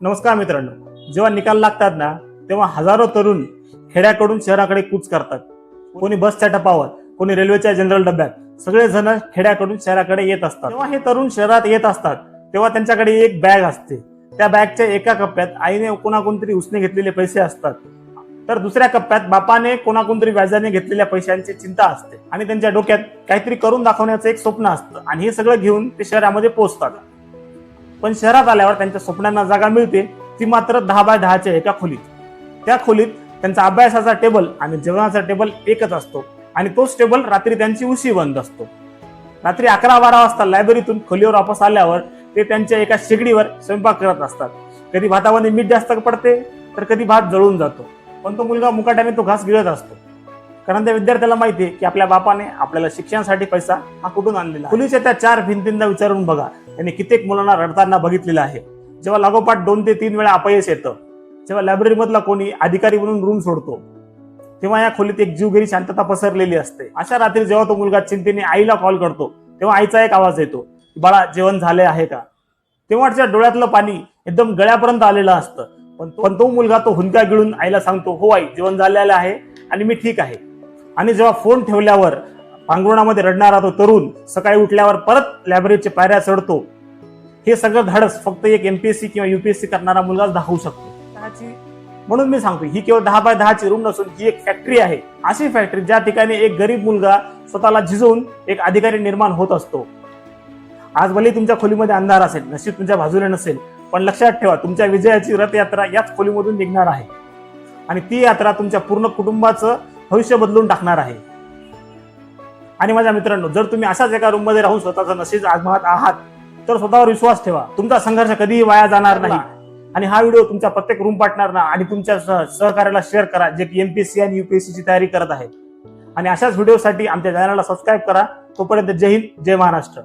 नमस्कार मित्रांनो, जेव्हा निकाल लागतात ना तेव्हा हजारो तरुण खेड्याकडून शहराकडे कूच करतात. कोणी बसच्या टपावर, कोणी रेल्वेच्या जनरल डब्यात, सगळेजण खेड्याकडून शहराकडे येत असतात. जेव्हा हे तरुण शहरात येत असतात तेव्हा त्यांच्याकडे एक बॅग असते. त्या बॅगच्या एका कप्प्यात आईने कोणाकोणतरी उसने घेतलेले पैसे असतात, तर दुसऱ्या कप्प्यात बापाने कोणाकोणतरी व्याजाने घेतलेल्या पैशांची चिंता असते आणि त्यांच्या डोक्यात काहीतरी करून दाखवण्याचं एक स्वप्न असतं आणि हे सगळं घेऊन ते शहरामध्ये पोहोचतात. पण शहरात आल्यावर त्यांच्या स्वप्नांना जागा मिळते, ती मात्र 10 बाय 10च्या एका खोलीत. त्या खोलीत त्यांचा अभ्यासाचा टेबल आणि जेवणाचा टेबल एकच असतो आणि तोच टेबल रात्री त्यांची उशी बंद असतो. रात्री 11-12 वाजता लायब्ररीतून खोलीवर वापस आल्यावर ते त्यांच्या एका शेगडीवर स्वयंपाक करत असतात. कधी भातामध्ये मीठ जास्त पडते तर कधी भात जळून जातो, पण तो मुलगा मुकाट्याने तो घास गिळत असतो, कारण त्या विद्यार्थ्याला माहिती आहे की आपल्या बापाने आपल्याला शिक्षणासाठी पैसा हा कुठून आणलेला. खोलीच्या त्या 4 भिंतींना विचारून बघा, त्यांनी कित्येक मुलांना रडताना बघितलेलं आहे. जेव्हा लागोपाठ 2 ते 3 वेळा अपयश येतं, जेव्हा लायब्ररी मधला कोणी अधिकारी म्हणून रूम सोडतो, तेव्हा या खोलीत एक जीवघेरी शांतता पसरलेली असते. अशा रात्री जेव्हा तो मुलगा चिंतेने आईला कॉल करतो तेव्हा आईचा एक आवाज येतो, बाळा जेवण झाले आहे का. तेव्हा त्याच्या डोळ्यातलं पाणी एकदम गळ्यापर्यंत आलेलं असतं, पण तो मुलगा तो हुंदका गिळून आईला सांगतो, हो आई जेवण झालेलं आहे आणि मी ठीक आहे. आणि जेव्हा फोन ठेवल्यावर पांघरुणामध्ये रडणारा तो तरुण सकाळी उठल्यावर परत लायब्ररीच्या पायऱ्या चढतो, हे सगळं धाडस फक्त एक एमपीएससी किंवा युपीएससी करणारा मुलगाच दाखवू शकतो. म्हणून मी सांगतो, ही केवळ 10 बाय 10ची रूम नसून ही एक फॅक्टरी आहे. अशी फॅक्टरी ज्या ठिकाणी एक गरीब मुलगा स्वतःला झिजवून एक अधिकारी निर्माण होत असतो. आज भले तुमच्या खोलीमध्ये अंधार असेल, नशीब तुमच्या बाजूने नसेल, पण लक्षात ठेवा, तुमच्या विजयाची रथयात्रा याच खोलीमधून निघणार आहे आणि ती यात्रा तुमच्या पूर्ण कुटुंबाचं भविष्य बदलून टाकणार आहे. आणि माझ्या मित्रांनो, जर तुम्ही अशाच एका रूम मध्ये राहून स्वतःचं नशीब आजमावत आहात तर स्वतःवर विश्वास ठेवा, तुमचा संघर्ष कधीही वाया जाणार नाही. आणि हा व्हिडिओ तुमच्या प्रत्येक रूम पार्टनरना आणि तुमच्या सहकार्याला शेअर करा, जे की एमपीएससी आणि युपीएससी ची तयारी करत आहेत. आणि अशाच व्हिडिओसाठी आमच्या चॅनलला सबस्क्राईब करा. तोपर्यंत जय हिंद, जय महाराष्ट्र.